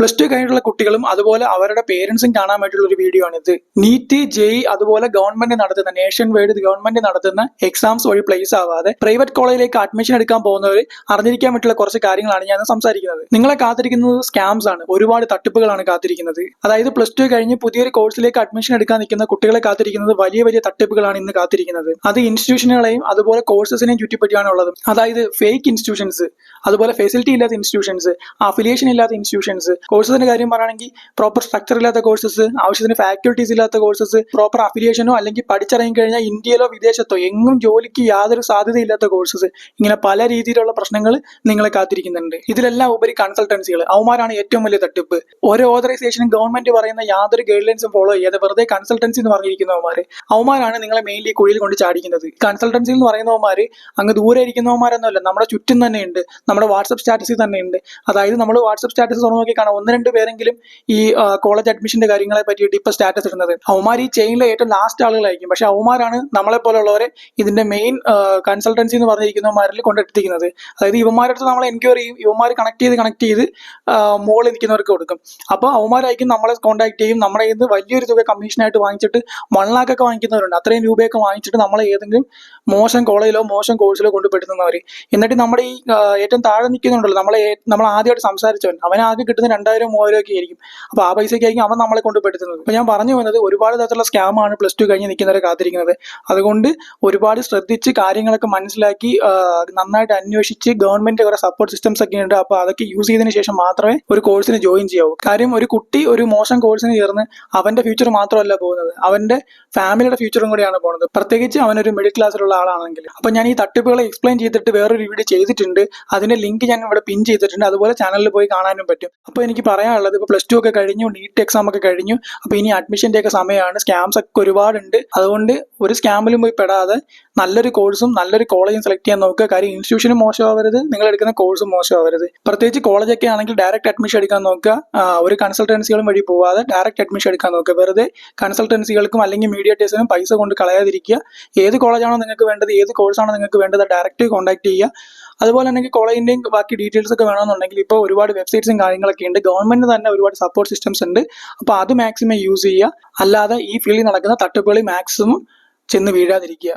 Plus two കഴിഞ്ഞിട്ടുള്ള കുട്ടികളും അതുപോലെ അവരുടെ പേരൻസും കാണാൻ വേണ്ടിയുള്ള ഒരു വീഡിയോ ആണിത്. നീറ്റ്, ജെഇ അതുപോലെ ഗവൺമെന്റ് നടത്തുന്ന നേഷൻ വൈഡ് ഗവൺമെന്റ് നടത്തുന്ന എക്സാംസ് വഴി പ്ലേസ് ആവാതെ പ്രൈവറ്റ് കോളേജിലേക്ക് അഡ്മിഷൻ എടുക്കാൻ പോകുന്നവർ അറിഞ്ഞിരിക്കാൻ പറ്റുള്ള കുറച്ച് കാര്യങ്ങളാണ് ഞാൻ സംസാരിക്കുന്നത്. നിങ്ങളെ കാത്തിരിക്കുന്നത് സ്കാംസ് ആണ്, ഒരുപാട് തട്ടിപ്പുകളാണ് കാത്തിരിക്കുന്നത്. അതായത് പ്ലസ് ടു കഴിഞ്ഞ് പുതിയൊരു കോഴ്സിലേക്ക് അഡ്മിഷൻ എടുക്കാൻ നിൽക്കുന്ന കുട്ടികളെ കാത്തിരിക്കുന്നത് വലിയ വലിയ തട്ടിപ്പുകളാണ് ഇന്ന് കാത്തിരിക്കുന്നത്. അത് ഇൻസ്റ്റിറ്റ്യൂഷനുകളെയും അതുപോലെ കോഴ്സസിനെയും ചുറ്റിപ്പറ്റിയാണ് ഉള്ളത്. അതായത് ഫേക്ക് ഇൻസ്റ്റിറ്റ്യൂഷൻസ്, അതുപോലെ ഫെസിലിറ്റി ഇല്ലാത്ത ഇൻസ്റ്റിറ്റ്യൂഷൻസ്, അഫിലിയേഷൻ ഇല്ലാത്ത ഇൻസ്റ്റിറ്റ്യൂഷൻസ്, കോഴ്സസിന്റെ കാര്യം പറയുകയാണെങ്കിൽ പ്രോപ്പർ സ്ട്രക്ചർ ഇല്ലാത്ത കോഴ്സസ്, ആവശ്യത്തിന് ഫാക്കൽറ്റീസ് ഇല്ലാത്ത കോഴ്സസ്, പ്രോപ്പർ അഫിലിയേഷനോ അല്ലെങ്കിൽ പഠിച്ചിറങ്ങി കഴിഞ്ഞാൽ ഇന്ത്യയിലോ വിദേശത്തോ എങ്ങും ജോലിക്ക് യാതൊരു സാധ്യതയില്ലാത്ത കോഴ്സസ്, ഇങ്ങനെ പല രീതിയിലുള്ള പ്രശ്നങ്ങൾ നിങ്ങളെ കാത്തിരിക്കുന്നുണ്ട്. ഇതിലെല്ലാം ഉപരി കൺസൾട്ടൻസികൾ, അവന്മാരാണ് ഏറ്റവും വലിയ തട്ടിപ്പ്. ഓരോ ഓതറൈസേഷനും ഗവൺമെന്റ് പറയുന്ന യാതൊരു ഗൈഡ് ലൈൻസും ഫോളോ ചെയ്യാതെ വെറുതെ കൺസൾട്ടൻസി എന്ന് പറഞ്ഞിരിക്കുന്നവന്മാര്, അവന്മാരാണ് നിങ്ങളെ മെയിൻലി കുഴിയിൽ കൊണ്ട് ചാടിക്കുന്നത്. കൺസൾട്ടൻസി എന്ന് പറയുന്നവന്മാര് അങ്ങ് ദൂരെ ഇരിക്കുന്നവന്മാരെന്നല്ല, നമ്മുടെ ചുറ്റും തന്നെ ഉണ്ട്, നമ്മുടെ വാട്സ്ആപ്പ് സ്റ്റാറ്റസിൽ തന്നെ ഉണ്ട്. അതായത് നമ്മൾ വാട്സ്ആപ്പ് സ്റ്റാറ്റസ് തുറന്നു നോക്കി കാണാം, 1-2 പേരെങ്കിലും ഈ കോളേജ് അഡ്മിഷന്റെ കാര്യങ്ങളെ പറ്റിയിട്ട് ഇപ്പൊ സ്റ്റാറ്റസ് ഇടുന്നത്. അവന്മാർ ഈ ചെയിനിലെ ഏറ്റവും ലാസ്റ്റ് ആളുകളായിരിക്കും, പക്ഷെ അവന്മാരാണ് നമ്മളെ പോലുള്ളവരെ ഇതിന്റെ മെയിൻ കൺസൾട്ടൻസി എന്ന് പറഞ്ഞിരിക്കുന്നവന്മാരിൽ കൊണ്ടെത്തിക്കുന്നത്. അതായത് ഇവന്മാരടുത്ത് നമ്മൾ എൻക്വയറി ചെയ്യും, ഇവന്മാർ കണക്ട് ചെയ്ത് മുകളിൽ നിൽക്കുന്നവർക്ക് കൊടുക്കും. അപ്പോൾ അവന്മാരായിരിക്കും നമ്മളെ കോൺടാക്ട് ചെയ്യും, നമ്മുടെ ഇന്ന് വലിയൊരു തുക കമ്മീഷനായിട്ട് വാങ്ങിച്ചിട്ട് 1 lakh ഒക്കെ വാങ്ങിക്കുന്നവരുണ്ട്. അത്രയും രൂപയൊക്കെ വാങ്ങിച്ചിട്ട് നമ്മളെ ഏതെങ്കിലും മോശം കോളേജിലോ മോശം കോഴ്സിലോ കൊണ്ടുപെടുത്തുന്നവർ. എന്നിട്ട് നമ്മുടെ ഈ ഏറ്റവും താഴെ നിൽക്കുന്നുണ്ടല്ലോ, നമ്മൾ ആദ്യമായിട്ട് സംസാരിച്ചവൻ, അവനാകെ കിട്ടുന്ന 2000-3000 ഒക്കെ ആയിരിക്കും. അപ്പൊ ആ പൈസയ്ക്കായിരിക്കും അവൻ നമ്മളെ കൊണ്ടുപെടുത്തുന്നത്. അപ്പൊ ഞാൻ പറഞ്ഞു വന്നത്, ഒരുപാട് തരത്തിലുള്ള സ്കാമാണ് പ്ലസ് ടു കഴിഞ്ഞ് നിൽക്കുന്നവരെ കാത്തിരിക്കുന്നത്. അതുകൊണ്ട് ഒരുപാട് ശ്രദ്ധിച്ച് കാര്യങ്ങളൊക്കെ മനസ്സിലാക്കി നന്നായിട്ട് അന്വേഷിച്ച്, ഗവൺമെന്റ് കുറെ സപ്പോർട്ട് സിസ്റ്റംസ് ഒക്കെ ഉണ്ട്, അപ്പൊ അതൊക്കെ യൂസ് ചെയ്തതിനു ശേഷം മാത്രമേ ഒരു കോഴ്സിന് ജോയിൻ ചെയ്യാവൂ. കാര്യം ഒരു കുട്ടി ഒരു മോശം കോഴ്സിന് ചേർന്ന് അവന്റെ ഫ്യൂച്ചർ മാത്രമല്ല പോകുന്നത്, അവന്റെ ഫാമിലിയുടെ ഫ്യൂച്ചറും കൂടിയാണ് പോകുന്നത്, പ്രത്യേകിച്ച് അവനൊരു മിഡിൽ ക്ലാസ്സിലുള്ള ആളാണെങ്കിൽ. അപ്പൊ ഞാൻ ഈ തട്ടിപ്പുകളെ എക്സ്പ്ലെയിൻ ചെയ്തിട്ട് വേറൊരു വീഡിയോ ചെയ്തിട്ടുണ്ട്, അതിന്റെ ലിങ്ക് ഞാൻ ഇവിടെ പിൻ ചെയ്തിട്ടുണ്ട്, അതുപോലെ ചാനലിൽ പോയി കാണാനും പറ്റും. അപ്പോൾ എനിക്ക് പറയാനുള്ളത്, ഇപ്പോൾ പ്ലസ് ടു ഒക്കെ കഴിഞ്ഞു, നീറ്റ് എക്സാം ഒക്കെ കഴിഞ്ഞു, അപ്പോൾ ഇനി അഡ്മിഷന്റെ ഒക്കെ സമയമാണ്. സ്കാംസ് ഒക്കെ ഒരുപാടുണ്ട്. അതുകൊണ്ട് ഒരു സ്കാമിലും പോയി പെടാതെ നല്ലൊരു കോഴ്സും നല്ലൊരു കോളേജും സെലക്ട് ചെയ്യാൻ നോക്കുക. കാര്യം ഇൻസ്റ്റിറ്റ്യൂഷനും മോശമാവരുത്, നിങ്ങൾ എടുക്കുന്ന കോഴ്സും മോശമാവരുത്. പ്രത്യേകിച്ച് കോളേജൊക്കെ ആണെങ്കിൽ ഡയറക്റ്റ് അഡ്മിഷൻ എടുക്കാൻ നോക്കുക. ഒരു കൺസൾട്ടൻസികളും വഴി പോവാതെ ഡയറക്റ്റ് അഡ്മിഷൻ എടുക്കാൻ നോക്കുക. വെറുതെ കൺസൾട്ടൻസികൾക്കും അല്ലെങ്കിൽ മീഡിയേറ്റേഴ്സിനും പൈസ കൊണ്ട് കളയാതിരിക്കുക. ഏത് കോളേജാണോ നിങ്ങൾക്ക് വേണ്ടത്, ഏത് കോഴ്സാണോ നിങ്ങൾക്ക് വേണ്ടത്, ഡയറക്റ്റ് കോൺടാക്ട് ചെയ്യുക. അതുപോലെ തന്നെ കോളേജിന്റെയും ബാക്കി ഡീറ്റെയിൽസ് ഒക്കെ വേണമെന്നുണ്ടെങ്കിൽ ഇപ്പോൾ ഒരുപാട് വെബ്സൈറ്റ്സും കാര്യങ്ങളൊക്കെ ഉണ്ട്, ഗവൺമെന്റ് തന്നെ ഒരുപാട് സപ്പോർട്ട് സിസ്റ്റംസ് ഉണ്ട്. അപ്പോൾ അത് മാക്സിമം യൂസ് ചെയ്യുക. അല്ലാതെ ഈ ഫീൽഡിൽ നടക്കുന്ന തട്ടിപ്പുകളിൽ മാക്സിമം ചെന്ന് വീഴാതിരിക്കുക.